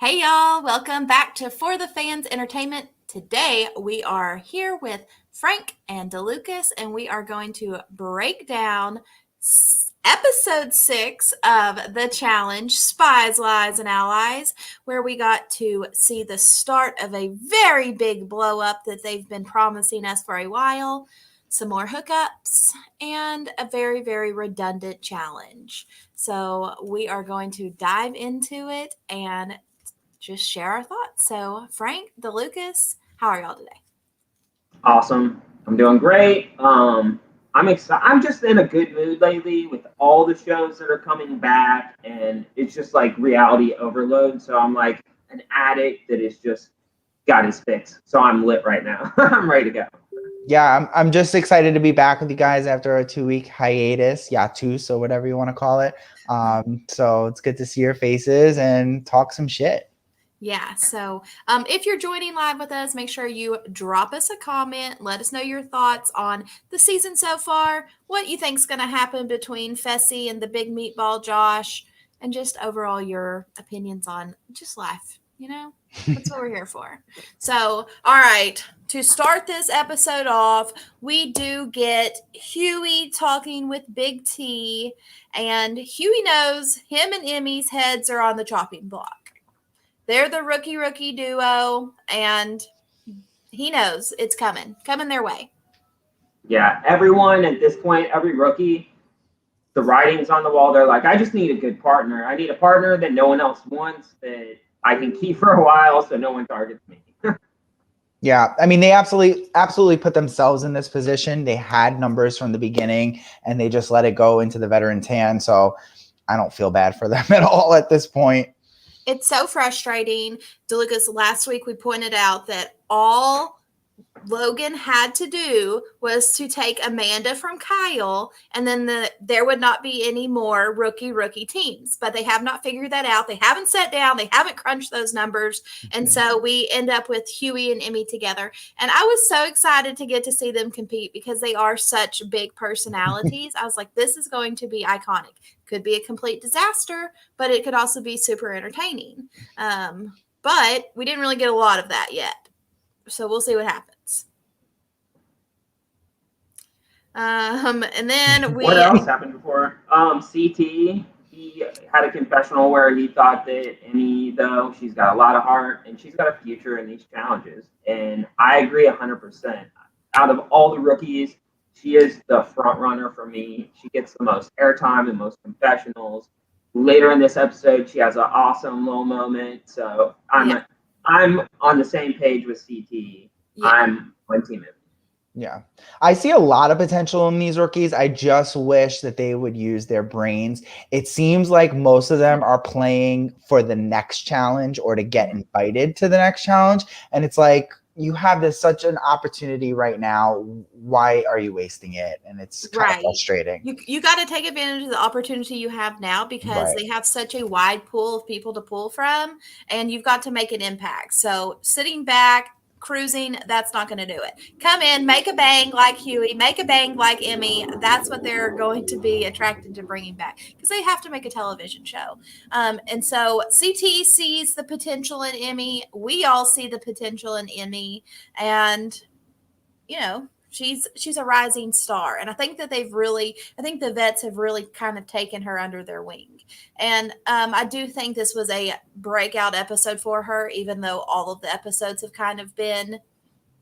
Hey y'all, welcome back to For the Fans Entertainment. Today we are here with Frank and DeLucas, and we are going to break down episode 6 of the challenge, Spies, Lies, and Allies, where we got to see the start of a very big blow up that they've been promising us for a while, some more hookups, and a very, very redundant challenge. So we are going to dive into it and just share our thoughts. So, Frank, DeLucas, how are y'all today? Awesome. I'm doing great. I'm excited. I'm just in a good mood lately with all the shows that are coming back, and it's just like reality overload. So I'm like an addict that is just got his fix. So I'm lit right now. I'm ready to go. Yeah, I'm just excited to be back with you guys after a 2-week hiatus, so whatever you want to call it. So it's good to see your faces and talk some shit. Yeah, so if you're joining live with us, make sure you drop us a comment. Let us know your thoughts on the season so far, what you think's going to happen between Fessy and the big meatball Josh, and just overall your opinions on just life. You know, that's what we're here for. So, all right, to start this episode off, we do get Huey talking with Big T, and Huey knows him and Emmy's heads are on the chopping block. They're the rookie duo, and he knows it's coming their way. Yeah, everyone at this point, every rookie, the writing's on the wall. They're like, I just need a good partner. I need a partner that no one else wants, that I can keep for a while so no one targets me. Yeah, I mean, they absolutely put themselves in this position. They had numbers from the beginning, and they just let it go into the veteran's hand. So I don't feel bad for them at all at this point. It's so frustrating. DeLucas, last week we pointed out that all Logan had to do was to take Amanda from Kyle, and then there would not be any more rookie teams. But they have not figured that out. They haven't sat down. They haven't crunched those numbers. And so we end up with Huey and Emmy together. And I was so excited to get to see them compete because they are such big personalities. I was like, this is going to be iconic. Could be a complete disaster, but it could also be super entertaining. But we didn't really get a lot of that yet. So we'll see what happens. And then What else happened before? CT, he had a confessional where he thought that Emmy, though, she's got a lot of heart and she's got a future in these challenges. And I agree 100%. Out of all the rookies, she is the front runner for me. She gets the most airtime and most confessionals. Later in this episode, she has an awesome little moment. So I'm on the same page with CT. Yeah. I'm on team Emmy. Yeah, I see a lot of potential in these rookies. I just wish that they would use their brains. It seems like most of them are playing for the next challenge or to get invited to the next challenge. And it's like, you have such an opportunity right now. Why are you wasting it? And it's kind of frustrating. You got to take advantage of the opportunity you have now because they have such a wide pool of people to pull from, and you've got to make an impact. So sitting back, cruising, that's not going to do it. Come in, make a bang like Huey, make a bang like Emmy. That's what they're going to be attracted to bringing back because they have to make a television show. And so CT sees the potential in Emmy. We all see the potential in Emmy, and you know, she's a rising star, and I think that I think the vets have really kind of taken her under their wing. And I do think this was a breakout episode for her, even though all of the episodes have kind of been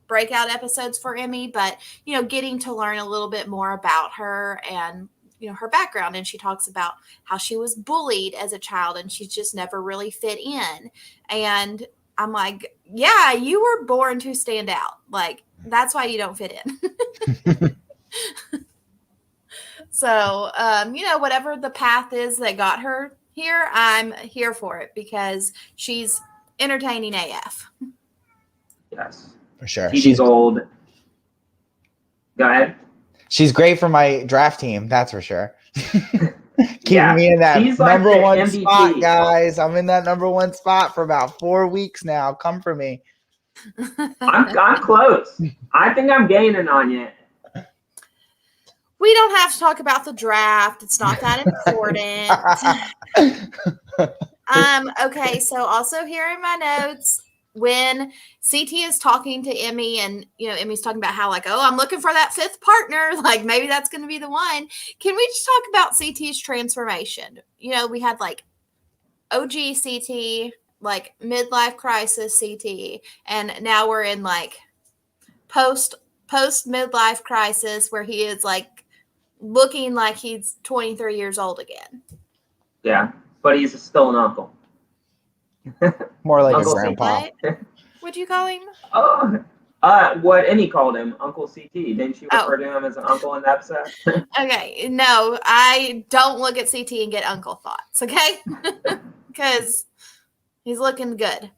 breakout episodes for Emmy. But, you know, getting to learn a little bit more about her and, you know, her background. And she talks about how she was bullied as a child and she's just never really fit in. And I'm like, yeah, you were born to stand out. Like, that's why you don't fit in. So, you know, whatever the path is that got her here, I'm here for it because she's entertaining AF. Yes. For sure. She's old. Go ahead. She's great for my draft team, that's for sure. Keeping me in that number like one MVP spot, guys. I'm in that number one spot for about 4 weeks now. Come for me. I'm close. I think I'm gaining on you. We don't have to talk about the draft. It's not that important. Okay, so also here in my notes, when CT is talking to Emmy and Emmy's talking about how like, oh, I'm looking for that fifth partner, like maybe that's going to be the one. Can we just talk about CT's transformation? We had like OG CT, like midlife crisis CT, and now we're in like post midlife crisis where he is like looking like he's 23 years old again. Yeah, but he's still an uncle. More like Uncle a grandpa. What'd you call him? Oh, what Emmy called him, Uncle CT. Didn't you refer to him as an uncle in the episode? Okay, no, I don't look at CT and get uncle thoughts, okay? Because he's looking good.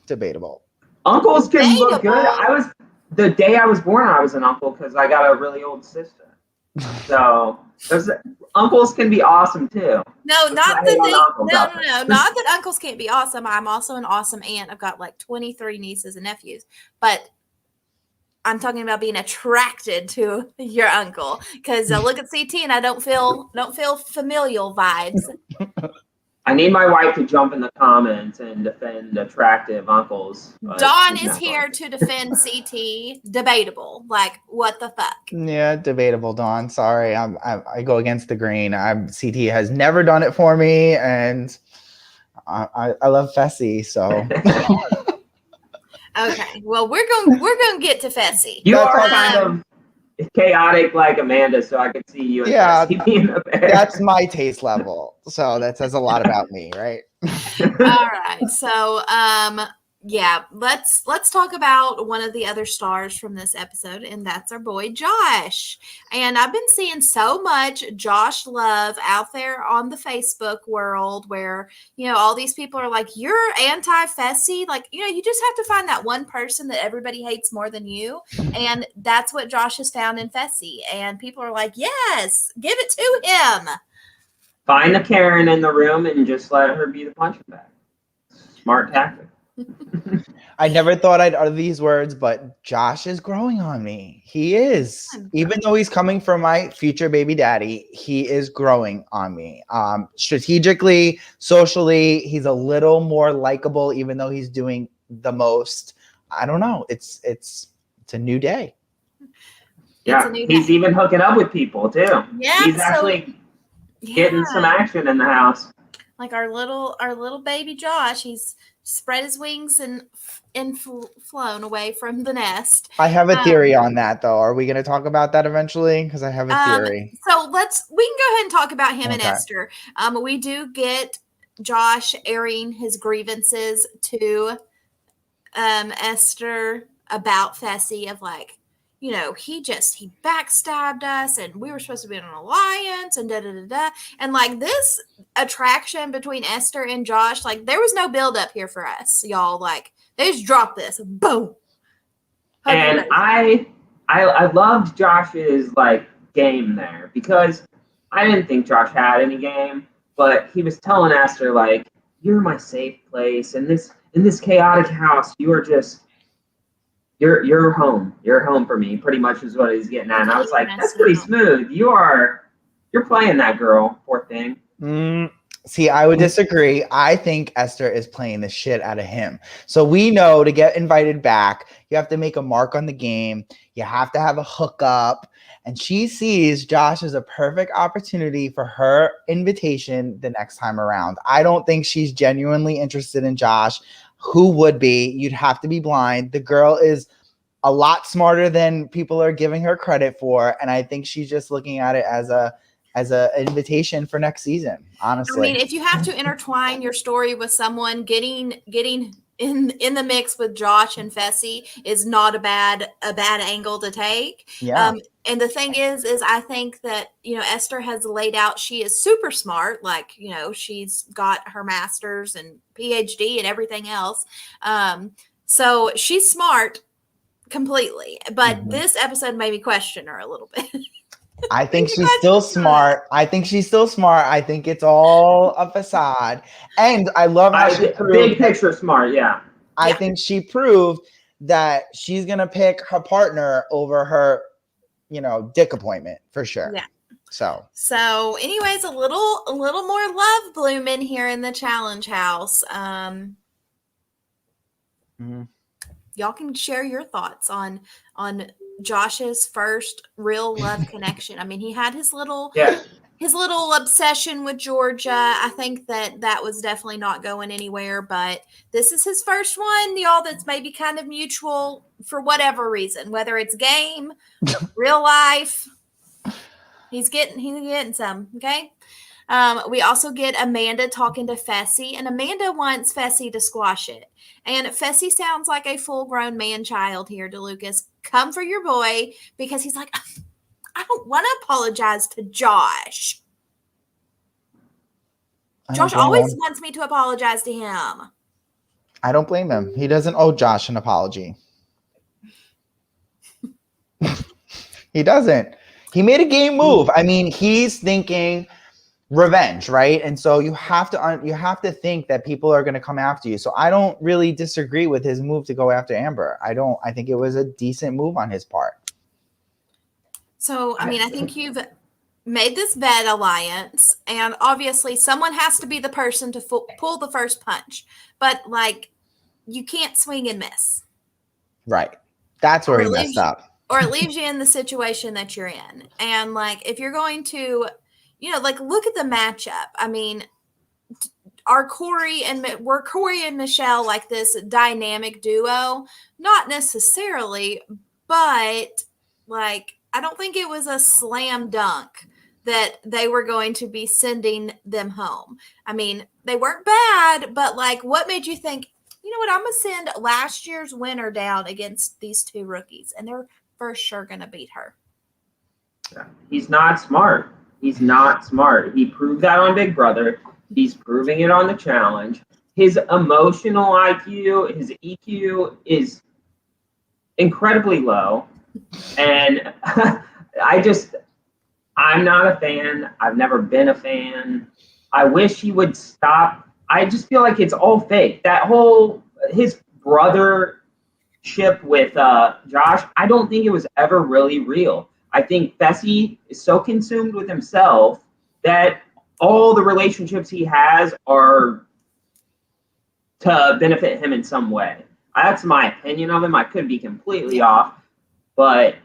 Debatable. Uncles can look good. The day I was born, I was an uncle because I got a really old sister. So uncles can be awesome too. No, not that uncles can't be awesome. I'm also an awesome aunt. I've got like 23 nieces and nephews, but I'm talking about being attracted to your uncle because I look at CT and I don't feel familial vibes. I need my wife to jump in the comments and defend attractive uncles. Dawn is here to defend CT. Debatable. Like, what the fuck? Yeah, debatable, Dawn. Sorry, I go against the grain. CT has never done it for me, and I love Fessy, so. Okay, well, we're going to get to Fessy. You are kind of chaotic like Amanda, so I could see you and Fessy being a pair. That's my taste level, so that says a lot about me, right? All right, so yeah, let's talk about one of the other stars from this episode, and that's our boy Josh. And I've been seeing so much Josh love out there on the Facebook world where, all these people are like, you're anti-Fessy. Like, you just have to find that one person that everybody hates more than you. And that's what Josh has found in Fessy. And people are like, yes, give it to him. Find the Karen in the room and just let her be the punching bag. Smart tactic. I never thought I'd utter these words, but Josh is growing on me. He is. Even though he's coming from my future baby daddy, he is growing on me. Strategically, socially, he's a little more likable, even though he's doing the most. I don't know. It's a new day. Yeah, he's even hooking up with people too. Yeah, he's actually getting some action in the house. Like our little baby Josh, he's spread his wings and flown away from the nest. I have a theory on that, though. Are we going to talk about that eventually? Because I have a theory. So we can go ahead and talk about him and Esther. We do get Josh airing his grievances to Esther about Fessy of like, he backstabbed us and we were supposed to be in an alliance and da-da-da-da. And like this attraction between Esther and Josh, like there was no build up here for us, y'all. Like they just dropped this. Boom. And I loved Josh's like game there because I didn't think Josh had any game, but he was telling Esther like, you're my safe place. In this chaotic house, you are just You're home. You're home for me, pretty much is what he's getting at. And I was like, that's pretty smooth. You're playing that girl, poor thing. See, I would disagree. I think Esther is playing the shit out of him. So we know to get invited back, you have to make a mark on the game. You have to have a hookup. And she sees Josh as a perfect opportunity for her invitation the next time around. I don't think she's genuinely interested in Josh. Who would be? You'd have to be blind. The girl is a lot smarter than people are giving her credit for. And I think she's just looking at it as a invitation for next season, honestly. I mean, if you have to intertwine your story with someone, getting in the mix with Josh and Fessy is not a bad angle to take. Yeah. And the thing is I think that, Esther has laid out, she is super smart. Like, she's got her master's and PhD and everything else. So she's smart completely, but this episode made me question her a little bit. I think she's still smart. I think it's all a facade. And I love how she proved big picture smart, yeah. I think she proved that she's going to pick her partner over her, dick appointment for sure. Yeah. So anyways, a little more love blooming here in the challenge house. Y'all can share your thoughts on Josh's first real love connection. I mean, he had his little obsession with Georgia. I think that was definitely not going anywhere, but this is his first one, y'all, that's maybe kind of mutual for whatever reason, whether it's game, real life. He's getting some, okay? We also get Amanda talking to Fessy, and Amanda wants Fessy to squash it. And Fessy sounds like a full-grown man-child here, DeLucas. Come for your boy, because he's like, I don't want to apologize to Josh. Josh always wants me to apologize to him. I don't blame him. He doesn't owe Josh an apology. He doesn't. He made a game move. I mean, he's thinking revenge, right? And so you have to think that people are going to come after you. So I don't really disagree with his move to go after Amber. I think it was a decent move on his part. So, I mean, I think you've made this bad alliance, and obviously someone has to be the person to pull the first punch. But, like, you can't swing and miss. Right. That's where he messed up. Or it leaves you in the situation that you're in. And, like, if you're going to, like, look at the matchup. I mean, we're Corey and Michelle, like, this dynamic duo? Not necessarily, but, like, I don't think it was a slam dunk that they were going to be sending them home. I mean, they weren't bad, but, like, what made you think, you know what, I'm going to send last year's winner down against these two rookies, and they're for sure going to beat her? He's not smart. He's not smart. He proved that on Big Brother. He's proving it on the challenge. His emotional IQ, his EQ is incredibly low. And I'm not a fan. I've never been a fan. I wish he would stop. I just feel like it's all fake. That whole, his brothership with Josh, I don't think it was ever really real. I think Fessy is so consumed with himself that all the relationships he has are to benefit him in some way. That's my opinion of him. I could be completely off, but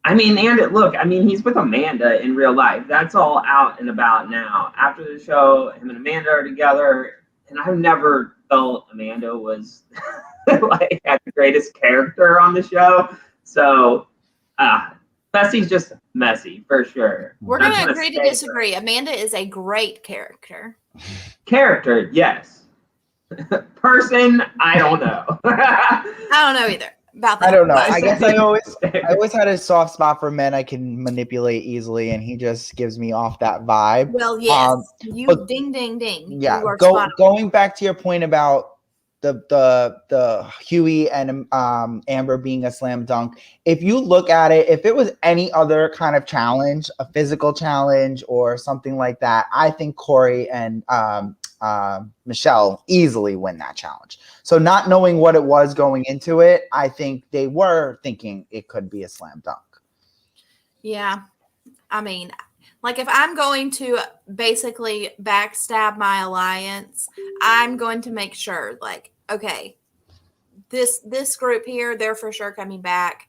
I mean, and look, I mean, he's with Amanda in real life. That's all out and about now. After the show, him and Amanda are together, and I've never felt Amanda was like had the greatest character on the show. So, Fessy's just messy for sure. We're going to agree to disagree. Amanda is a great character. Character, yes. Person, I don't know. I don't know either about that. I don't know. I guess I always had a soft spot for men I can manipulate easily, and he just gives me off that vibe. Well, yes. Ding, ding, ding. Yeah. Going back to your point about the Huey and Amber being a slam dunk. If you look at it, if it was any other kind of challenge, a physical challenge or something like that, I think Corey and Michelle easily win that challenge. So not knowing what it was going into it, I think they were thinking it could be a slam dunk. Yeah. I mean, like, if I'm going to basically backstab my alliance, I'm going to make sure, like, okay, this group here, they're for sure coming back,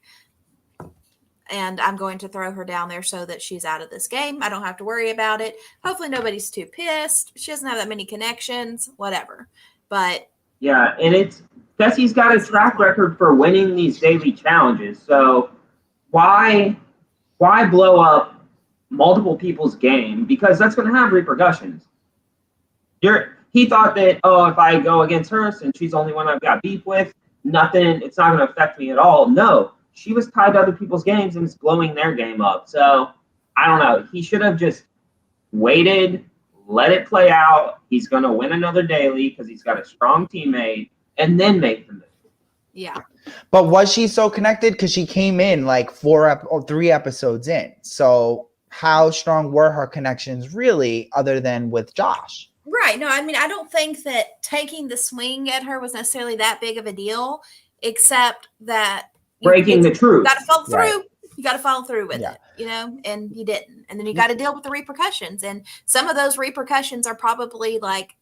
and I'm going to throw her down there so that she's out of this game. I don't have to worry about it. Hopefully nobody's too pissed. She doesn't have that many connections, whatever. But yeah, and Fessy's got a track record for winning these daily challenges. So why blow up multiple people's game? Because that's going to have repercussions. He thought that, if I go against her, since she's the only one I've got beef with, it's not going to affect me at all. No, she was tied to other people's games and was blowing their game up. So I don't know. He should have just waited, let it play out. He's going to win another daily because he's got a strong teammate, and then make the move. Yeah. But was she so connected? Because she came in like 3 episodes in. So how strong were her connections really, other than with Josh? Right. No, I mean, I don't think that taking the swing at her was necessarily that big of a deal, except that breaking the truth. You got to follow through. Right. You got to follow through with it. and you didn't. And then you got to deal with the repercussions. And some of those repercussions are probably like,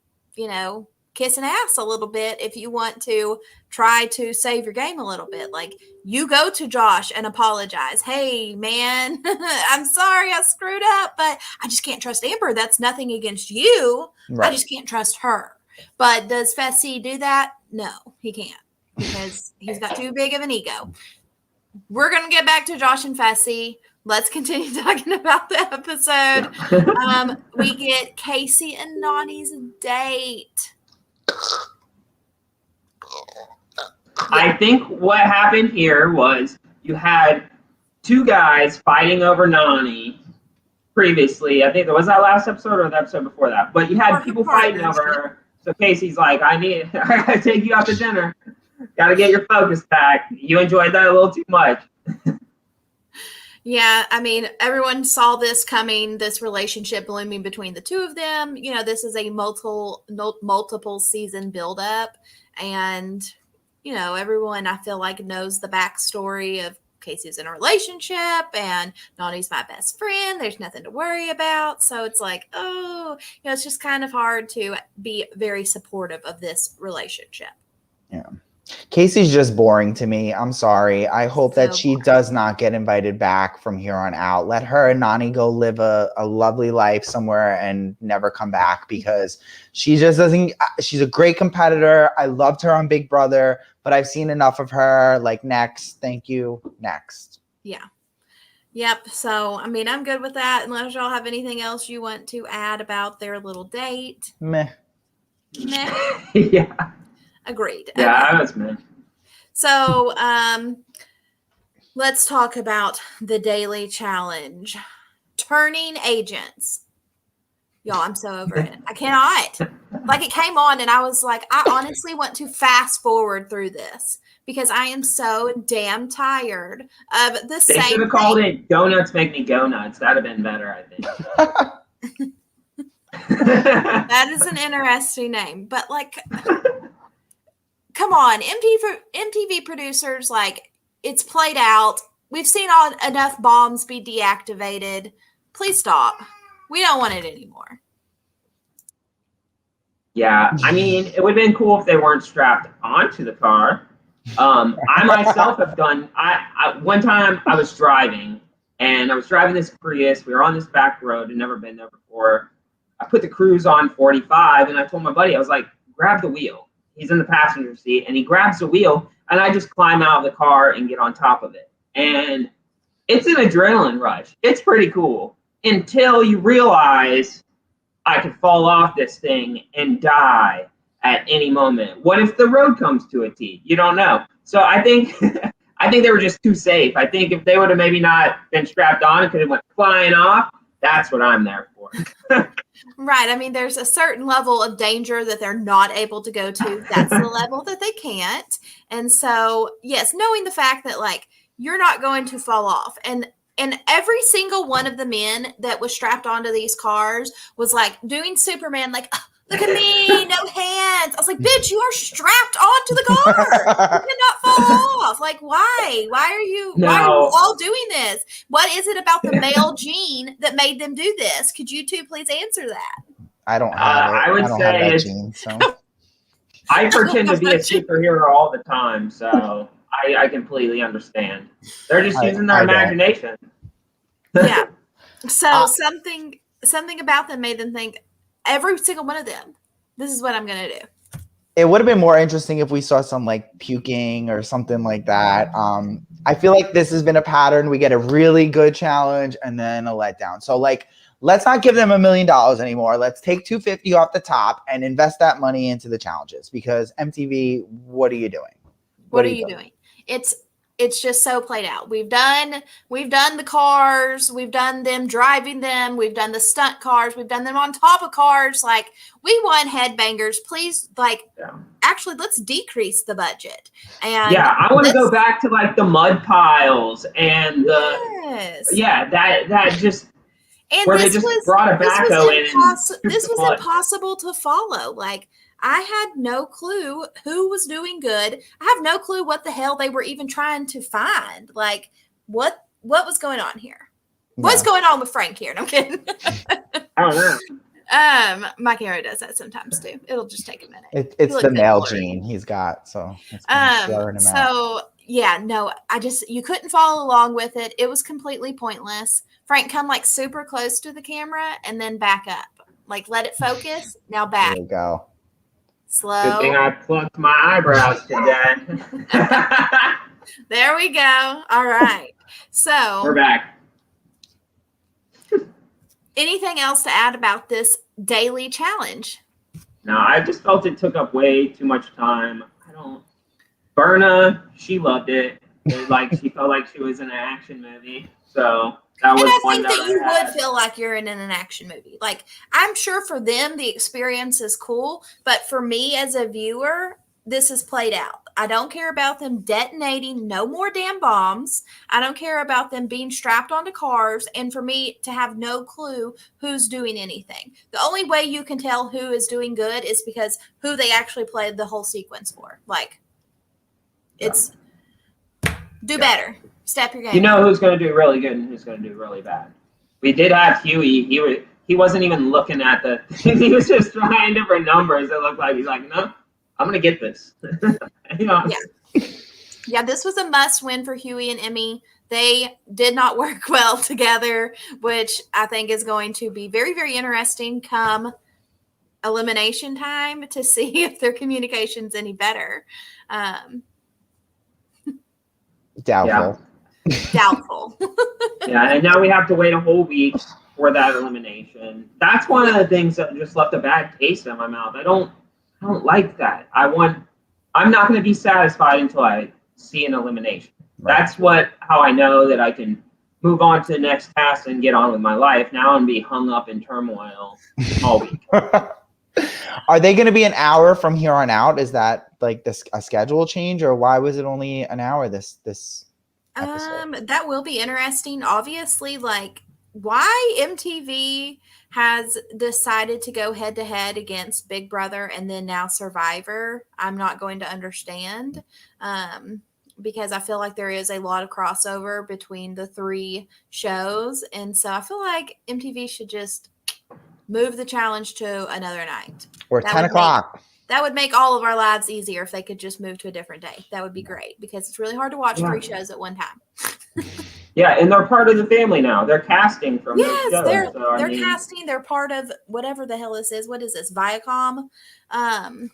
kissing ass a little bit if you want to try to save your game a little bit. Like, you go to Josh and apologize. Hey, man, I'm sorry I screwed up, but I just can't trust Amber. That's nothing against you. Right. I just can't trust her. But does Fessy do that? No, he can't, because he's got too big of an ego. We're going to get back to Josh and Fessy. Let's continue talking about the episode. We get Casey and Noddy's date. I think what happened here was you had two guys fighting over Noddy previously. I think was that last episode or the episode before that. But you had people fighting over her. So Casey's like, I gotta take you out to dinner. Gotta get your focus back. You enjoyed that a little too much. Yeah, I mean, everyone saw this coming, this relationship blooming between the two of them. This is a multiple season buildup. And, everyone, I feel like, knows the backstory of Casey's in a relationship and Noddy's my best friend. There's nothing to worry about. So it's like, it's just kind of hard to be very supportive of this relationship. Yeah. Casey's just boring to me. I'm sorry. I hope that she does not get invited back from here on out. Let her and Noddy go live a lovely life somewhere and never come back, because she just doesn't. She's a great competitor. I loved her on Big Brother, but I've seen enough of her. Like, next. Thank you. Next. Yeah. Yep. So, I mean, I'm good with that. Unless y'all have anything else you want to add about their little date. Meh. Yeah. Agreed. Yeah, okay. That's me. So, let's talk about the daily challenge. Turning agents. Y'all, I'm so over it. I cannot. Like, it came on and I was like, I honestly want to fast forward through this because I am so damn tired of the same thing. They should have called it Donuts Make Me Go Nuts. That'd have been better, I think. That is an interesting name. But, like... Come on, MTV producers, like, it's played out. We've seen enough bombs be deactivated. Please stop. We don't want it anymore. Yeah, I mean, it would have been cool if they weren't strapped onto the car. I myself have done, one time I was driving, and I was driving this Prius. We were on this back road and never been there before. I put the cruise on 45, and I told my buddy, I was like, grab the wheel. He's in the passenger seat, and he grabs the wheel, and I just climb out of the car and get on top of it. And it's an adrenaline rush. It's pretty cool until you realize I could fall off this thing and die at any moment. What if the road comes to a T? You don't know. So I think they were just too safe. I think if they would have maybe not been strapped on and could have went flying off, that's what I'm there for. Right. I mean, there's a certain level of danger that they're not able to go to. That's the level that they can't. And so, yes, knowing the fact that, like, you're not going to fall off. And every single one of the men that was strapped onto these cars was, like, doing Superman, like, oh, look at me, no hands. I was like, bitch, you are strapped onto the car. You cannot fall off. Like, why? Why are you all doing this? What is it about the male gene that made them do this? Could you two please answer that? I don't have it. I would say that gene, so. I pretend to be a superhero all the time, so I completely understand. They're just using their imagination. Yeah. So something about them made them think, every single one of them, this is what I'm going to do. It would have been more interesting if we saw some, like, puking or something like that. I feel like this has been a pattern. We get a really good challenge and then a letdown. So, like, let's not give them $1 million anymore. Let's take $250 off the top and invest that money into the challenges, because MTV, what are you doing? What are you doing? It's just so played out. We've done the cars, we've done them driving them, we've done the stunt cars, we've done them on top of cars. Like, we want headbangers. Please, like, actually, let's decrease the budget. And I want to go back to, like, the mud piles and that just. And where they just brought a backhoe in. This was impossible to follow. Like, I had no clue who was doing good. I have no clue what the hell they were even trying to find. Like, what was going on here? What's going on with Frank here? No, I'm kidding. I don't know. My camera does that sometimes too. It'll just take a minute. It's the male gene he's got, so it's blurring him out. So yeah, no, you couldn't follow along with it. It was completely pointless. Frank, come like super close to the camera and then back up. Like let it focus. Now back. There you go. Slow. Good thing I plucked my eyebrows today. There we go. All right. So We're back. Anything else to add about this daily challenge? No, I just felt it took up way too much time. Berna, she loved it. She felt like she was in an action movie. So that was one that you would feel like you're in an action movie. Like, I'm sure for them, the experience is cool. But for me as a viewer, this is played out. I don't care about them detonating no more damn bombs. I don't care about them being strapped onto cars and for me to have no clue who's doing anything. The only way you can tell who is doing good is because who they actually played the whole sequence for. Like, it's do better. Step your game. You know who's going to do really good and who's going to do really bad. We did have Huey. He wasn't even looking at the he was just trying different numbers. It looked like he's like, no, I'm going to get this. Yeah, this was a must win for Huey and Emmy. They did not work well together, which I think is going to be very, very interesting come elimination time to see if their communication's any better. Doubtful. Doubtful. Yeah, and now we have to wait a whole week for that elimination. That's one of the things that just left a bad taste in my mouth. I don't like that. I'm not going to be satisfied until I see an elimination. Right. That's how I know that I can move on to the next task and get on with my life. Now I'm be hung up in turmoil all week. Are they going to be an hour from here on out? Is that like a schedule change, or why was it only an hour this episode? That will be interesting. Obviously, like why MTV has decided to go head to head against Big Brother and then now Survivor, I'm not going to understand. Because I feel like there is a lot of crossover between the three shows. And so I feel like MTV should just move the challenge to another night. Or 10 o'clock. That would make all of our lives easier if they could just move to a different day. That would be great because it's really hard to watch three shows at one time. Yeah, and they're part of the family now. They're casting from those shows. They're casting. They're part of whatever the hell this is. What is this? Viacom? I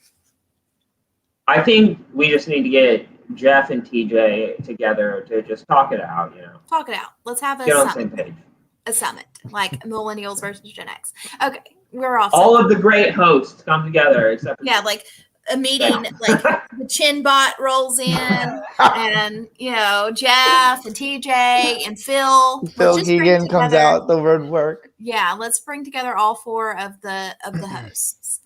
think we just need to get Jeff and TJ together to just talk it out, Talk it out. Let's have a get on the same page. A summit, like millennials versus Gen X. Okay, we're off. All of the great hosts come together, except for like a meeting, like the Chin Bot rolls in, and Jeff and TJ and Phil. Phil Keegan comes out. The word work. Yeah, let's bring together all four of the hosts.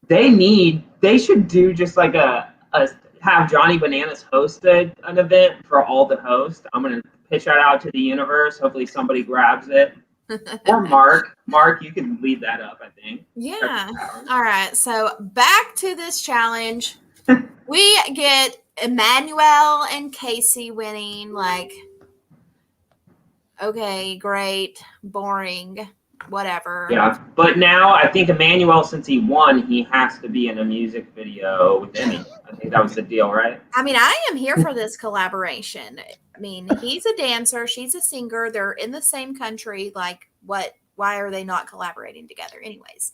They should do just like have Johnny Bananas hosted an event for all the hosts. I'm gonna pitch that out to the universe. Hopefully somebody grabs it. Or Mark, you can lead that up, I think. Yeah. All right. So back to this challenge. We get Emmanuel and Casey winning. Like, okay, great, boring, whatever. Yeah, but now I think Emmanuel, since he won, he has to be in a music video with Emmy. I think that was the deal, right? I mean, I am here for this collaboration. I mean, he's a dancer, she's a singer, they're in the same country. Like, why are they not collaborating together? Anyways.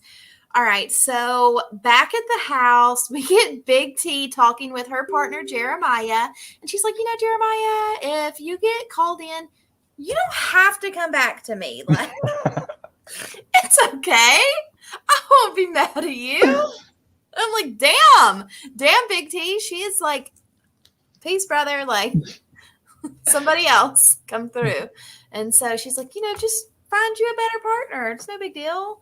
All right, so back at the house, we get Big T talking with her partner, Jeremiah. And she's like, Jeremiah, if you get called in, you don't have to come back to me. Like, it's okay. I won't be mad at you. I'm like, damn, Big T. She is like, peace, brother. Like, somebody else come through. And so she's like, just find you a better partner. It's no big deal.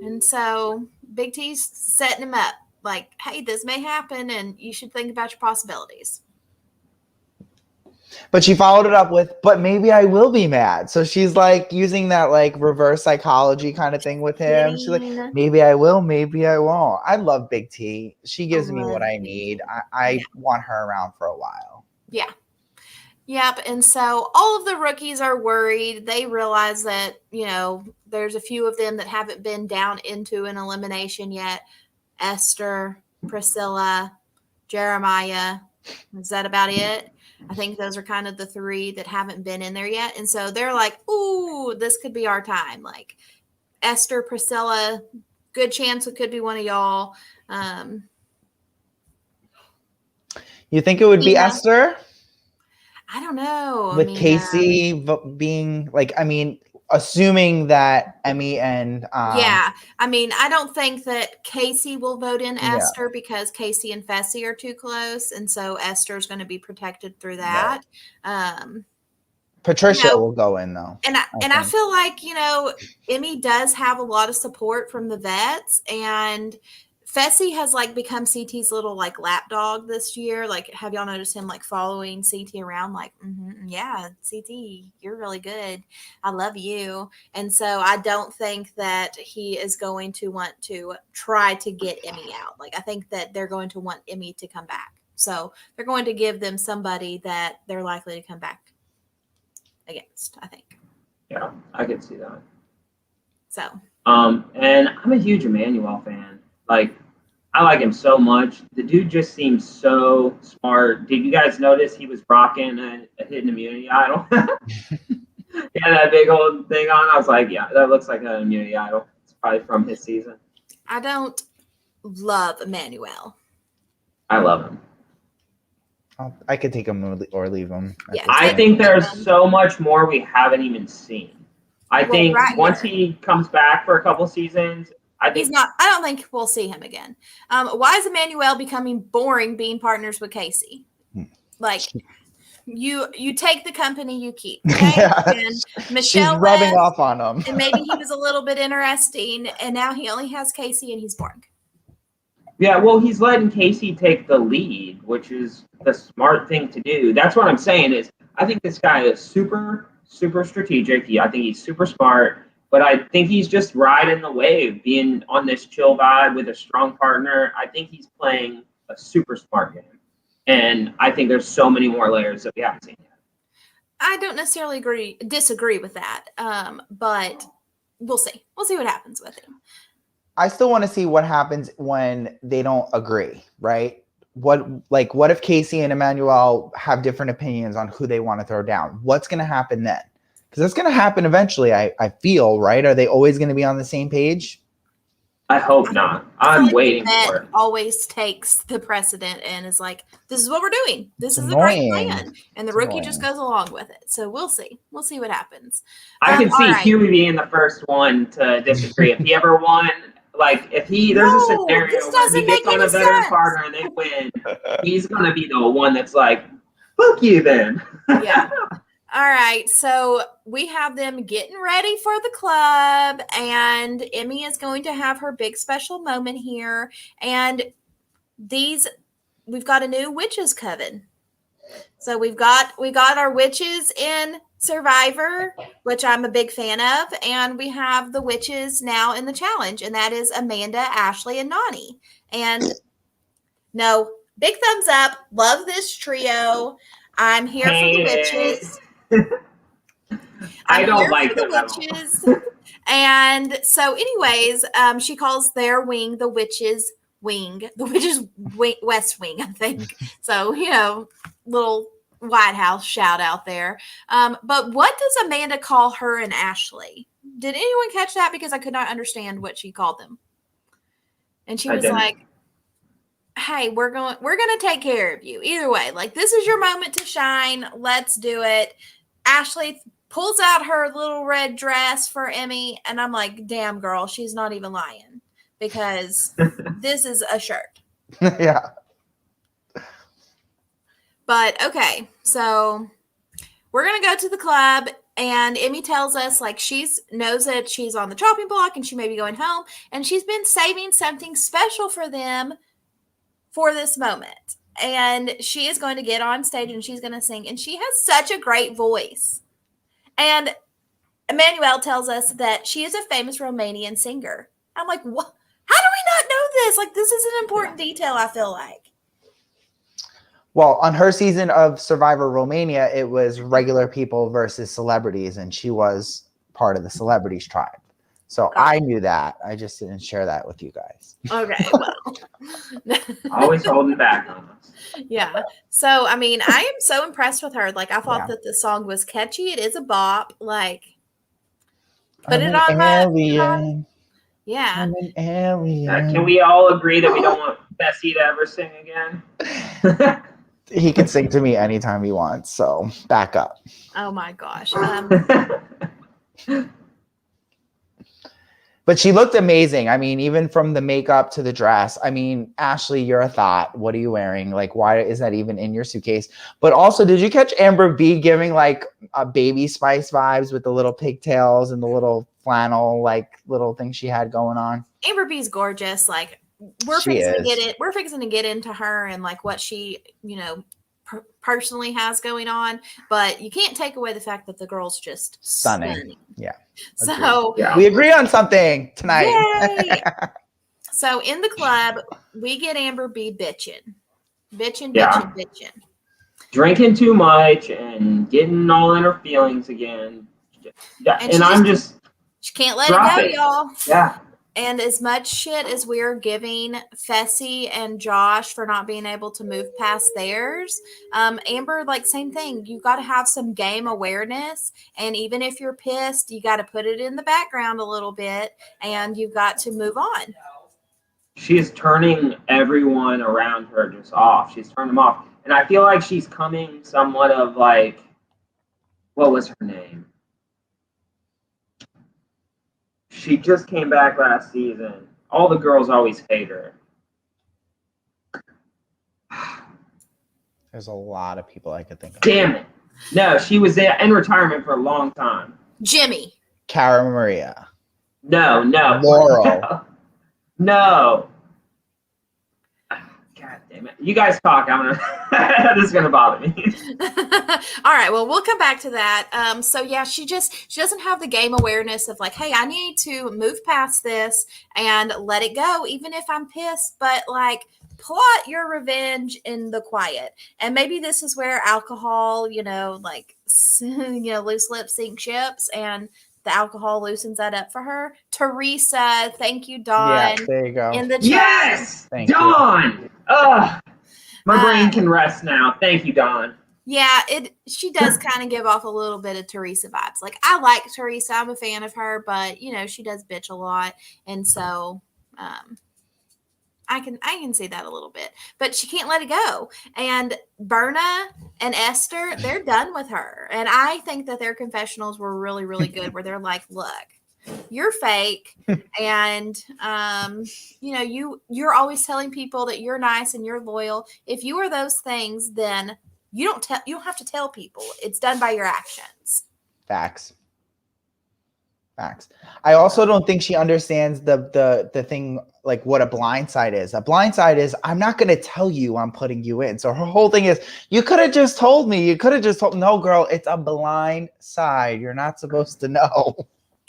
And so Big T's setting him up like, hey, this may happen and you should think about your possibilities. But she followed it up with, but maybe I will be mad. So she's like using that like reverse psychology kind of thing with him. She's like, maybe I will, maybe I won't. I love Big T. She gives me what I need. I want her around for a while. Yeah. Yep. And so all of the rookies are worried. They realize that, there's a few of them that haven't been down into an elimination yet. Esther, Priscilla, Jeremiah. Is that about it? I think those are kind of the three that haven't been in there yet. And so they're like, ooh, this could be our time. Like Esther, Priscilla, good chance it could be one of y'all. You think it would be Esther? I don't know. With Casey being like, assuming that Emmy and yeah, I don't think that Casey will vote in Esther because Casey and Fessy are too close, and so Esther's going to be protected through that. Right. Patricia will go in though, and I feel like Emmy does have a lot of support from the vets, and Fessy has like become CT's little like lapdog this year. Like, have y'all noticed him like following CT around? Like, yeah, CT, you're really good. I love you. And so I don't think that he is going to want to try to get Emmy out. Like, I think that they're going to want Emmy to come back. So they're going to give them somebody that they're likely to come back against, I think. Yeah, I could see that. So. And I'm a huge Emmanuel fan. Like, I like him so much. The dude just seems so smart. Did you guys notice he was rocking a hidden immunity idol? He had that big old thing on. I was like, yeah, that looks like an immunity idol. It's probably from his season. I don't love Emmanuel. I love him. I could take him or leave him. Yeah, I think there's so much more we haven't even seen. I think once he comes back for a couple seasons, he's not. I don't think we'll see him again. Why is Emmanuel becoming boring being partners with Casey? Like, you take the company you keep. Okay? Yeah, and Michelle she's rubbing off on him. And maybe he was a little bit interesting, and now he only has Casey, and he's boring. Yeah, well, he's letting Casey take the lead, which is the smart thing to do. That's what I'm saying is I think this guy is super, super strategic. I think he's super smart. But I think he's just riding the wave, being on this chill vibe with a strong partner. I think he's playing a super smart game. And I think there's so many more layers that we haven't seen yet. I don't necessarily disagree with that, but we'll see. We'll see what happens with him. I still want to see what happens when they don't agree, right? What if Casey and Emmanuel have different opinions on who they want to throw down? What's going to happen then? Because that's going to happen eventually, I feel, right? Are they always going to be on the same page? I hope not. I'm waiting for it. Always takes the precedent and is like, this is what we're doing. This is annoying. The great plan. And the rookie just goes along with it. So we'll see. We'll see what happens. I can see Huey being the first one to disagree. If he ever won, like, there's a scenario where he gets on a veteran partner and they win, he's going to be the one that's like, fuck you then. Yeah. All right, so we have them getting ready for the club, and Emmy is going to have her big special moment here. And we've got a new witches coven. So we got our witches in Survivor, which I'm a big fan of, and we have the witches now in the challenge, and that is Amanda, Ashley, and Noddy. And no, big thumbs up. Love this trio. I'm here for the witches. I don't like the witches. And so anyways, she calls their wing the witches wing, west wing, I think. So, little White House shout out there. But what does Amanda call her and Ashley? Did anyone catch that? Because I could not understand what she called them. And she was like, hey, we're going to take care of you. Either way, like, this is your moment to shine. Let's do it. Ashley pulls out her little red dress for Emmy, and I'm like, damn, girl, she's not even lying, because this is a shirt. Yeah. But, okay, so we're going to go to the club, and Emmy tells us, like, knows that she's on the chopping block, and she may be going home, and she's been saving something special for them for this moment. And she is going to get on stage and she's going to sing. And she has such a great voice. And Emmanuel tells us that she is a famous Romanian singer. I'm like, what? How do we not know this? Like, this is an important detail, I feel like. Well, on her season of Survivor Romania, it was regular people versus celebrities, and she was part of the celebrities tribe. So I knew that. I just didn't share that with you guys. Okay, well. Always holding back on us. Yeah. So, I mean, I am so impressed with her. Like, I thought that the song was catchy. It is a bop. Like, put it on the. Yeah. I'm an alien. Can we all agree that we don't want Fessy to ever sing again? He can sing to me anytime he wants. So back up. Oh my gosh. But she looked amazing. I mean, even from the makeup to the dress. I mean, Ashley, you're a thought. What are you wearing? Like, why is that even in your suitcase? But also, did you catch Amber B giving like a baby Spice vibes with the little pigtails and the little flannel, like little thing she had going on? Amber B's gorgeous. Like, we're fixing to get into her and like what she, personally has going on, but you can't take away the fact that the girl's just stunning. Yeah. So we agree on something tonight. So in the club, we get Amber B bitching. Drinking too much and getting all in her feelings again. She can't let it go, y'all. Yeah. And as much shit as we're giving Fessy and Josh for not being able to move past theirs, Amber, like, same thing. You got to have some game awareness. And even if you're pissed, you got to put it in the background a little bit and you've got to move on. She is turning everyone around her just off. She's turned them off. And I feel like she's coming somewhat of like, what was her name? She just came back last season. All the girls always hate her. There's a lot of people I could think of. Damn it. No, she was in retirement for a long time. Jimmy. Cara Maria. No. Laurel. No. God damn it. You guys talk. This is gonna bother me. All right, well, we'll come back to that. So yeah, she doesn't have the game awareness of like, hey, I need to move past this and let it go, even if I'm pissed, but like plot your revenge in the quiet. And maybe this is where alcohol, loose lips sink ships, and the alcohol loosens that up for her. Teresa, thank you, Dawn. Yeah, there you go. In the chat. Yes, thank Dawn. You. My brain can rest now. Thank you, Dawn. Yeah, she does kind of give off a little bit of Teresa vibes. Like, I like Teresa. I'm a fan of her, but she does bitch a lot, and so I can see that a little bit. But she can't let it go. And Berna and Esther, they're done with her. And I think that their confessionals were really, really good, where they're like, look, you're fake, and you're always telling people that you're nice and you're loyal. If you are those things, then you don't have to tell people. It's done by your actions. Facts. I also don't think she understands the thing, like what a blind side is. A blind side is, I'm not going to tell you I'm putting you in. So her whole thing is, you could have just told me. You could have just told. No, girl, it's a blind side. You're not supposed to know.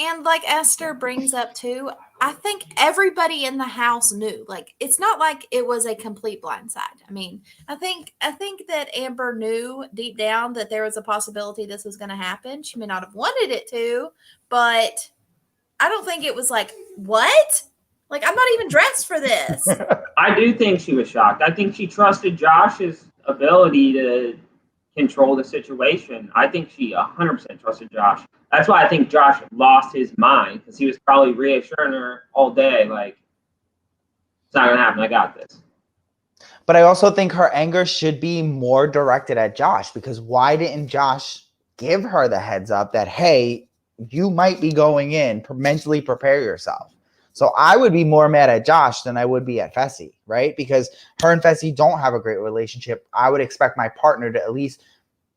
And like Esther brings up too, I think everybody in the house knew. Like, it's not like it was a complete blindside. I mean, I think that Amber knew deep down that there was a possibility this was going to happen. She may not have wanted it to, but I don't think it was like, what? Like, I'm not even dressed for this. I do think she was shocked. I think she trusted Josh's ability to control the situation. I think she 100% trusted Josh. That's why I think Josh lost his mind, because he was probably reassuring her all day, like, it's not going to happen. I got this. But I also think her anger should be more directed at Josh, because why didn't Josh give her the heads up that, hey, you might be going in, mentally prepare yourself? So I would be more mad at Josh than I would be at Fessy, right? Because her and Fessy don't have a great relationship. I would expect my partner to at least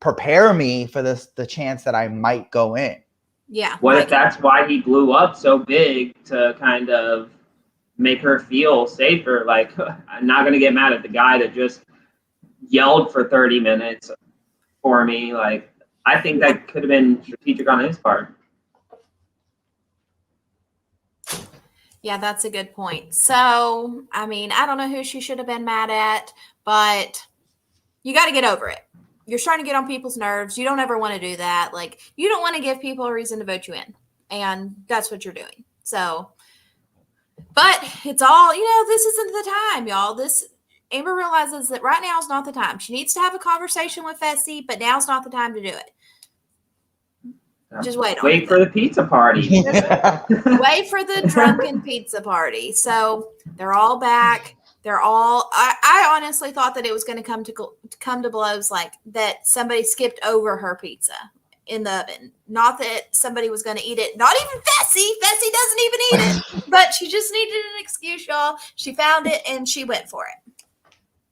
prepare me for the chance that I might go in. Yeah. What if that's why he blew up so big, to kind of make her feel safer? Like, I'm not going to get mad at the guy that just yelled for 30 minutes for me. Like, I think that could have been strategic on his part. Yeah, that's a good point. So, I mean, I don't know who she should have been mad at, but You got to get over it. You're starting to get on people's nerves. You don't ever want to do that. Like, you don't want to give people a reason to vote you in. And that's what you're doing. So, but it's all, this isn't the time, y'all. Amber realizes that right now is not the time. She needs to have a conversation with Fessy, but now's not the time to do it. Just wait on Wait for the pizza party. Wait for the drunken pizza party. So they're all back. They're all. I honestly thought that it was going to come to blows, like that somebody skipped over her pizza in the oven. Not that somebody was going to eat it. Not even Fessy. Fessy doesn't even eat it. But she just needed an excuse, y'all. She found it and she went for it.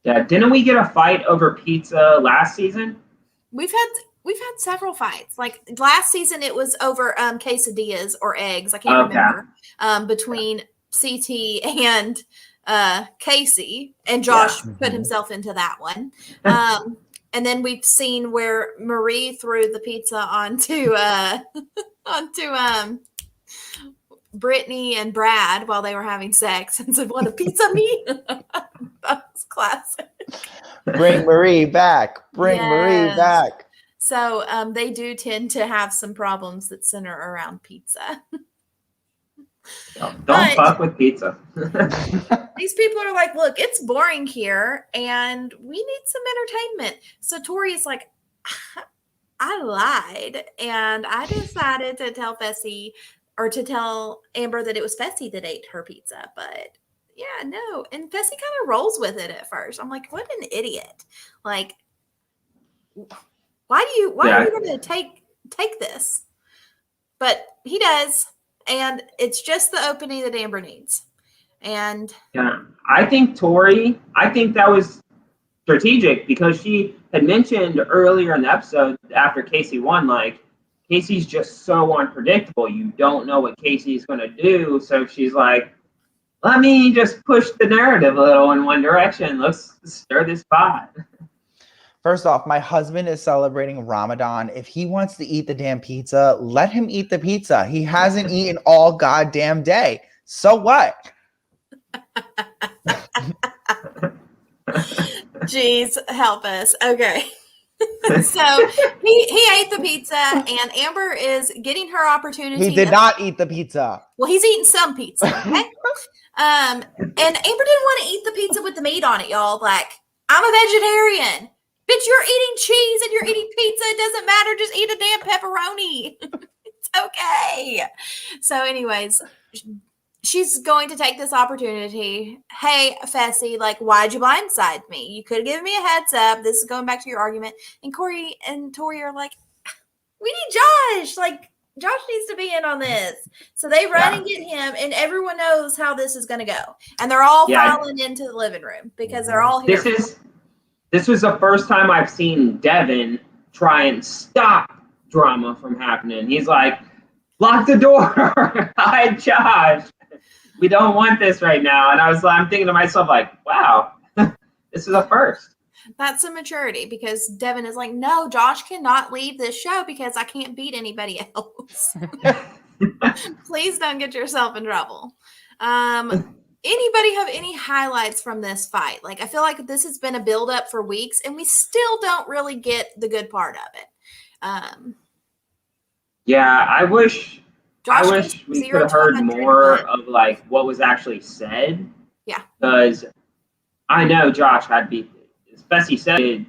Yeah, didn't we get a fight over pizza last season? We've had several fights. Like last season, it was over quesadillas or eggs. I can't remember. Between CT and Casey, and Josh put himself into that one. And then we've seen where Marie threw the pizza onto Brittany and Brad while they were having sex and said, "Want a pizza, me?" That was classic. Bring Marie back. Bring Marie back. So they do tend to have some problems that center around pizza. Don't fuck with pizza. These people are like, look, it's boring here and we need some entertainment. So Tori is like, I lied and I decided to tell Fessy or to tell Amber that it was Fessy that ate her pizza. But yeah, no. And Fessy kind of rolls with it at first. I'm like, what an idiot. Like, why are you going to take this? But he does. And it's just the opening that Amber needs. And yeah, I think that was strategic because she had mentioned earlier in the episode after Casey won, like, Casey's just so unpredictable. You don't know what Casey's going to do. So she's like, let me just push the narrative a little in one direction. Let's stir this pot. First off, my husband is celebrating Ramadan. If he wants to eat the damn pizza, let him eat the pizza. He hasn't eaten all goddamn day. So what? Jeez, help us. Okay. So he ate the pizza and Amber is getting her opportunity. He did not eat the pizza. Well, he's eating some pizza. Okay? And Amber didn't want to eat the pizza with the meat on it, y'all. Like, I'm a vegetarian. Bitch, you're eating cheese and you're eating pizza. It doesn't matter. Just eat a damn pepperoni. It's okay. So anyways, she's going to take this opportunity. Hey, Fessy, like, why'd you blindside me? You could have given me a heads up. This is going back to your argument. And Corey and Tori are like, we need Josh. Like, Josh needs to be in on this. So they run and get him, and everyone knows how this is going to go. And they're all filing into the living room because they're all here. This was the first time I've seen Devin try and stop drama from happening. He's like, lock the door. Hi, Josh. We don't want this right now. And I'm thinking to myself, like, wow, this is a first. That's a maturity because Devin is like, no, Josh cannot leave this show because I can't beat anybody else. Please don't get yourself in trouble. Anybody have any highlights from this fight? Like, I feel like this has been a buildup for weeks and we still don't really get the good part of it. Yeah, I wish we could have heard more of like what was actually said. Yeah. Because I know Josh had beat, as Fessy said,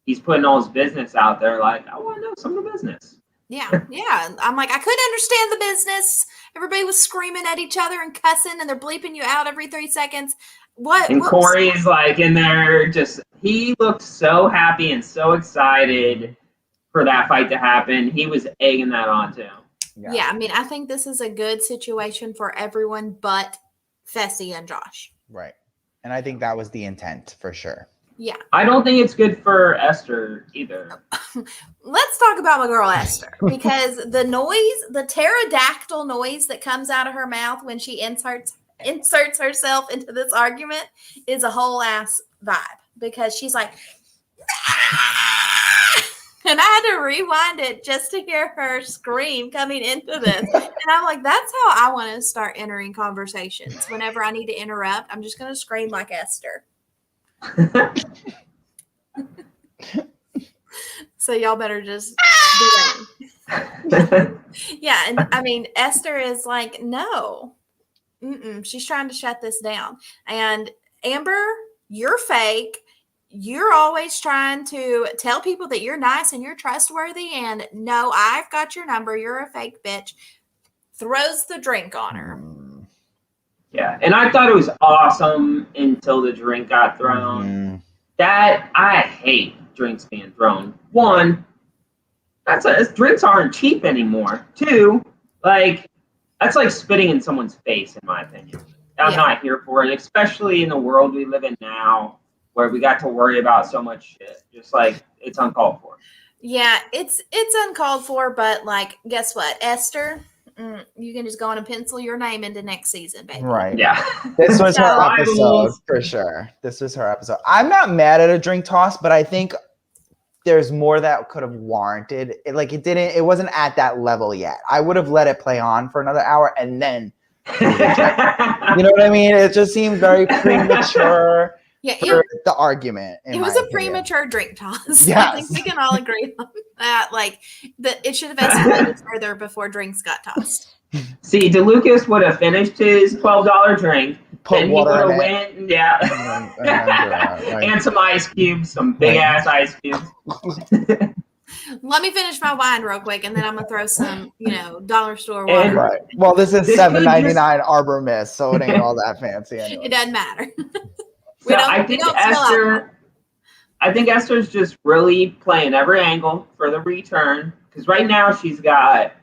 he's putting all his business out there. Like, I want to know some of the business. Yeah. I'm like, I couldn't understand the business. Everybody was screaming at each other and cussing, and they're bleeping you out every 3 seconds. And Corey is like in there, he looked so happy and so excited for that fight to happen. He was egging that on too. Yeah, I mean, I think this is a good situation for everyone but Fessy and Josh. Right. And I think that was the intent for sure. Yeah. I don't think it's good for Esther either. Let's talk about my girl Esther, because the pterodactyl noise that comes out of her mouth when she inserts herself into this argument is a whole ass vibe, because she's like, and I had to rewind it just to hear her scream coming into this. And I'm like, that's how I want to start entering conversations. Whenever I need to interrupt, I'm just going to scream like Esther. So y'all better just be ready. Yeah, and I mean, Esther is like, no. She's trying to shut this down. And Amber, you're fake. You're always trying to tell people that you're nice and you're trustworthy. And no, I've got your number. You're a fake bitch. Throws the drink on her. Yeah, and I thought it was awesome until the drink got thrown. That I hate drinks being thrown. One, drinks aren't cheap anymore. Two, that's like spitting in someone's face, in my opinion. I'm not here for it, especially in the world we live in now, where we got to worry about so much shit. Just like it's uncalled for. Yeah, it's uncalled for, but like, guess what, Esther? You can just go on and pencil your name into next season, baby. Right. Yeah. This was her episode for sure. This was her episode. I'm not mad at a drink toss, but I think there's more that could have warranted it. Like it wasn't at that level yet. I would have let it play on for another hour and then you know what I mean? It just seemed very premature. Yeah, the argument. It was a premature drink toss. Yes. I think we can all agree on that. Like that, it should have escalated further before drinks got tossed. See, DeLucas would have finished his $12 drink. Put water in it. And some ice cubes, some big ass ice cubes. Let me finish my wine real quick, and then I'm gonna throw some, dollar store water. Right. Well, this is $7.99 Arbor Mist, so it ain't all that fancy. Anyway. It doesn't matter. So I think Esther's just really playing every angle for the return, because right now she's got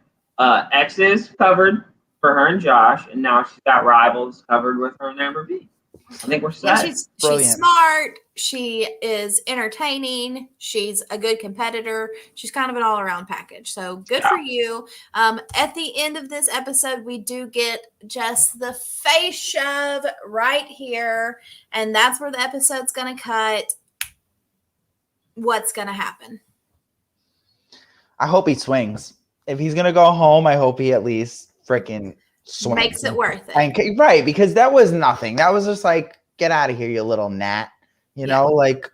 exes covered for her and Josh, and now she's got rivals covered with her and Amber B. I think we're set. Yeah, she's smart. She is entertaining. She's a good competitor. She's kind of an all-around package. So good for you. At the end of this episode, we do get just the face shove right here. And that's where the episode's going to cut. What's going to happen? I hope he swings. If he's going to go home, I hope he at least freaking swings. Makes it worth it. Right, because that was nothing. That was just like, get out of here, you little gnat. You know, like.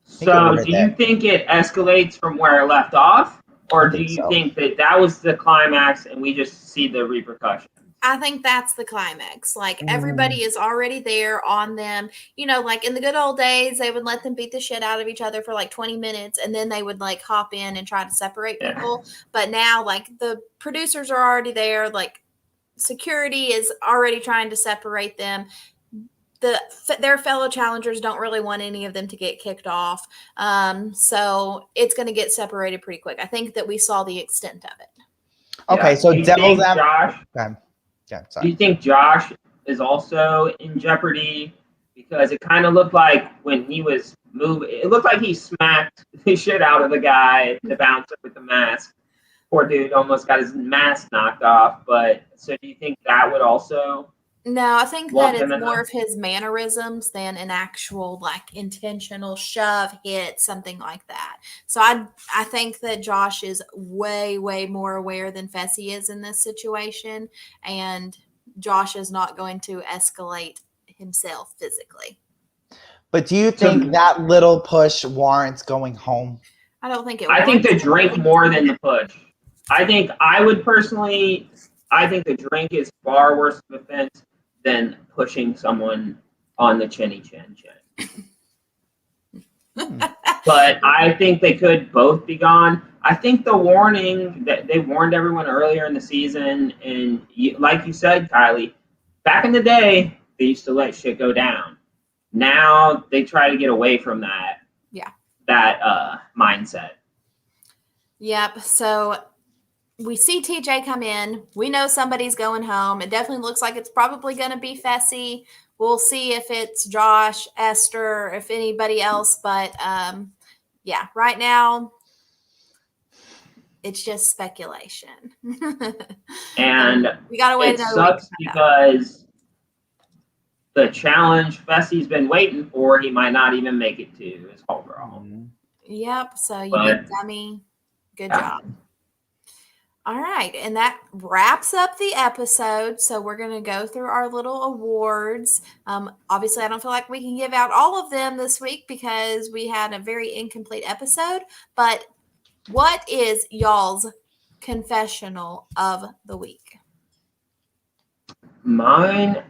So do you think it escalates from where it left off? Or do you think that was the climax and we just see the repercussions? I think that's the climax. Like everybody is already there on them. Like in the good old days, they would let them beat the shit out of each other for like 20 minutes and then they would like hop in and try to separate people. But now like the producers are already there. Like security is already trying to separate them. Their fellow challengers don't really want any of them to get kicked off. So it's going to get separated pretty quick. I think that we saw the extent of it. Okay, so devil's Josh. Do you think Josh is also in jeopardy? Because it kind of looked like when he was moving, it looked like he smacked the shit out of the guy, the bouncer with the mask. Poor dude almost got his mask knocked off. But so do you think that would also? No, I think that it's more of his mannerisms than an actual like intentional shove, hit, something like that. So I think that Josh is way, way more aware than Fessy is in this situation. And Josh is not going to escalate himself physically. But do you think that little push warrants going home? I don't think it I think the drink more than the push. I think the drink is far worse of an offense than pushing someone on the chinny chin. But I think they could both be gone. I think the warning that they warned everyone earlier in the season, and like you said, Kiley, back in the day, they used to let shit go down. Now they try to get away from that. Yeah. That mindset. Yep. So we see TJ come in. We know somebody's going home. It definitely looks like it's probably going to be Fessy. We'll see if it's Josh, Esther, if anybody else. But yeah, right now it's just speculation. And we got to wait. It sucks because the challenge Fessy's been waiting for, he might not even make it to his overall. Yep. So you did, dummy. Good job. All right, and that wraps up the episode. So we're going to go through our little awards. Obviously, I don't feel like we can give out all of them this week because we had a very incomplete episode. But What is y'all's confessional of the week? Mine,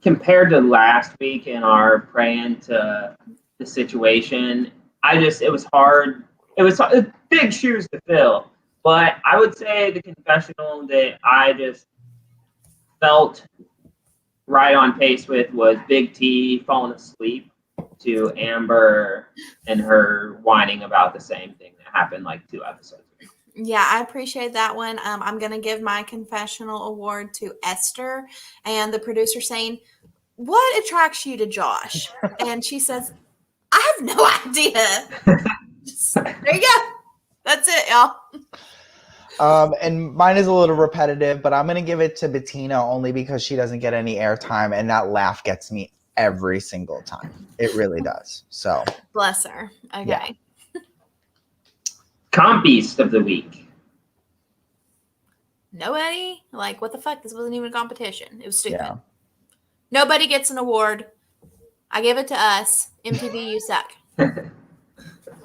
compared to last week in our praying to the situation, it was hard. It was big shoes to fill. But I would say the confessional that I just felt right on pace with was Big T falling asleep to Amber and her whining about the same thing that happened like 2 episodes ago. Yeah, I appreciate that one. I'm going to give my confessional award to Esther, and the producer saying, "What attracts you to Josh?" And she says, "I have no idea." There you go. That's it, y'all. And mine is a little repetitive, but I'm going to give it to Bettina only because she doesn't get any airtime, and that laugh gets me every single time. It really does. So Bless her. Okay. Yeah. Comp-beast of the week. Nobody? Like, what the fuck? This wasn't even a competition. It was stupid. Yeah. Nobody gets an award. I give it to us. MTV, you suck.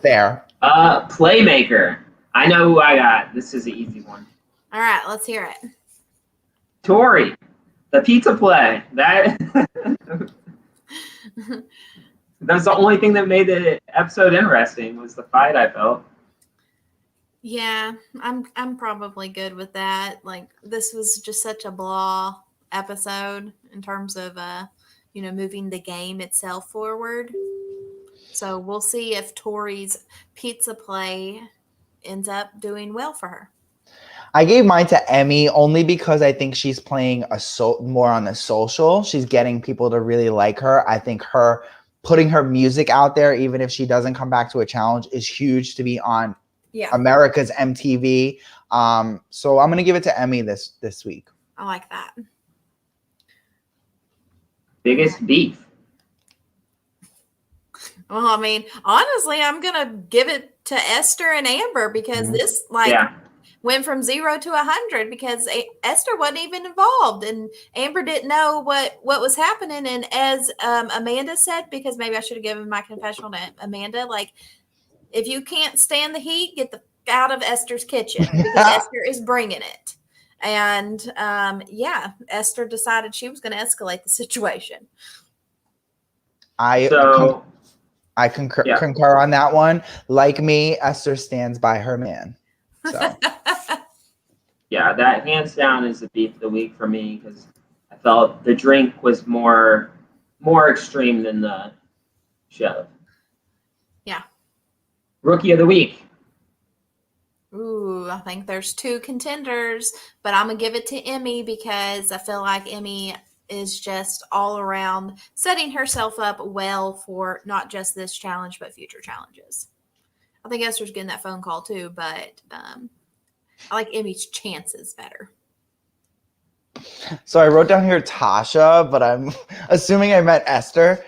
Fair. Playmaker. I know who I got. This is an easy one. All right, let's hear it. Tori, the pizza play. That that's the only thing that made the episode interesting was the fight I felt. Yeah, I'm probably good with that. Like, this was just such a blah episode in terms of moving the game itself forward. So we'll see if Tori's pizza play ends up doing well for her. I gave mine to Emmy only because I think she's playing more on the social. She's getting people to really like her. I think her putting her music out there, even if she doesn't come back to a challenge, is huge to be on America's MTV. So I'm going to give it to Emmy this week. I like that. Biggest beef. Well, I mean, honestly, I'm going to give it to Esther and Amber because this went from 0 to 100 because Esther wasn't even involved and Amber didn't know what was happening. And as Amanda said, because maybe I should have given my confessional to Amanda, like, if you can't stand the heat, get the out of Esther's kitchen because Esther is bringing it. And Esther decided she was going to escalate the situation. I concur on that one. Like me, Esther stands by her man. So yeah, that hands down is the beef of the week for me because I felt the drink was more extreme than the shove. Yeah. Rookie of the week. Ooh, I think there's 2 contenders, but I'm going to give it to Emmy because I feel like Emmy is just all around setting herself up well for not just this challenge, but future challenges. I think Esther's getting that phone call too, but I like Emmy's chances better. So I wrote down here Tasha, but I'm assuming I meant Esther.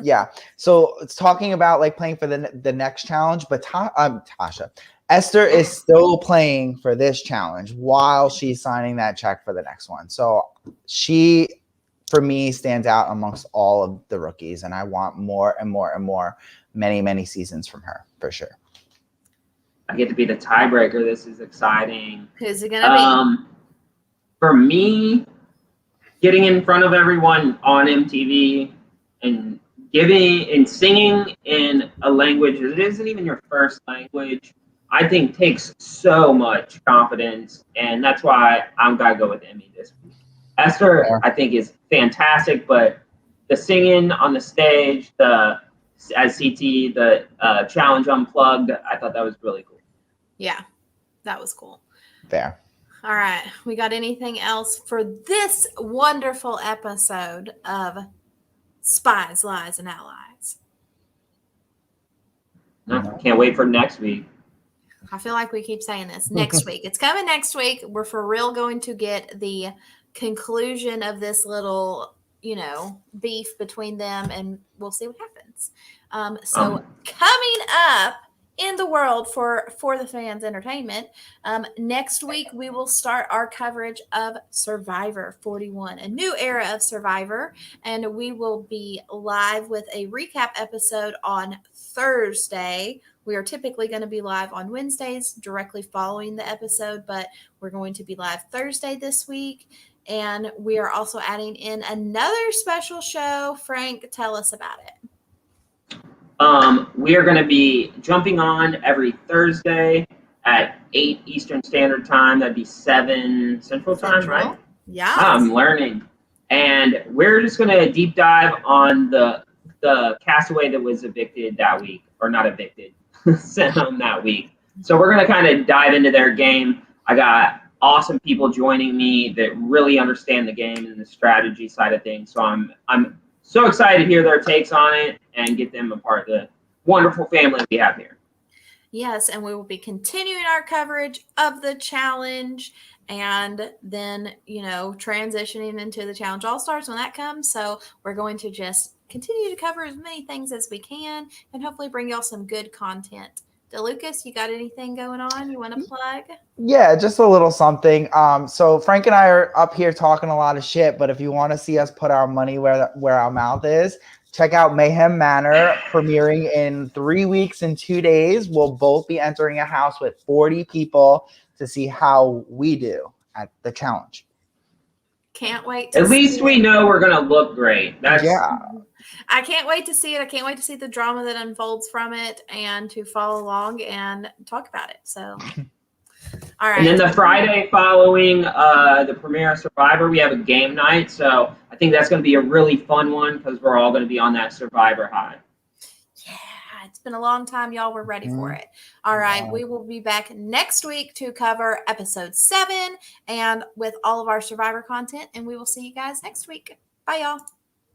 Yeah. So it's talking about like playing for the next challenge, but Tasha. Esther is still playing for this challenge while she's signing that check for the next one. So she, for me, stands out amongst all of the rookies, and I want more and more and more, many, many seasons from her, for sure. I get to be the tiebreaker. This is exciting. Who's it going to be? For me, getting in front of everyone on MTV and singing in a language that isn't even your first language, I think takes so much confidence, and that's why I'm going to go with Emmy this week. Esther, I think, is fantastic, but the singing on the stage, as CT, the challenge unplugged, I thought that was really cool. Yeah, that was cool. Fair. All right. We got anything else for this wonderful episode of Spies, Lies, and Allies? No, can't wait for next week. I feel like we keep saying this. Next week. It's coming next week. We're for real going to get the conclusion of this little, beef between them, and we'll see what happens. Coming up in the world for the fans' entertainment. Next week, we will start our coverage of Survivor 41, a new era of Survivor, and we will be live with a recap episode on Thursday. We are typically going to be live on Wednesdays directly following the episode, but we're going to be live Thursday this week. And we are also adding in another special show. Frank, tell us about it. We are going to be jumping on every Thursday at 8 Eastern Standard Time. That'd be 7 Central Time, right? Yeah. I'm learning. And we're just going to deep dive on the castaway that was evicted that week, or not evicted, sent home that week. So we're going to kind of dive into their game. I got awesome people joining me that really understand the game and the strategy side of things. So I'm so excited to hear their takes on it and get them a part of the wonderful family we have here. Yes, and we will be continuing our coverage of the challenge and then, transitioning into the Challenge All-Stars when that comes. So we're going to just continue to cover as many things as we can and hopefully bring y'all some good content. DeLucas, you got anything going on you want to plug? Yeah, just a little something. So Frank and I are up here talking a lot of shit, but if you want to see us put our money where our mouth is, check out Mayhem Manor, premiering in 3 weeks and 2 days. We'll both be entering a house with 40 people to see how we do at the challenge. Can't wait to At least we know we're going to look great. Yeah. I can't wait to see it. I can't wait to see the drama that unfolds from it and to follow along and talk about it. So, all right. And then the Friday following the premiere of Survivor, we have a game night. So I think that's going to be a really fun one because we're all going to be on that Survivor high. Yeah, it's been a long time, y'all. We're ready for it. All right, we will be back next week to cover episode 7 and with all of our Survivor content, and we will see you guys next week. Bye, y'all.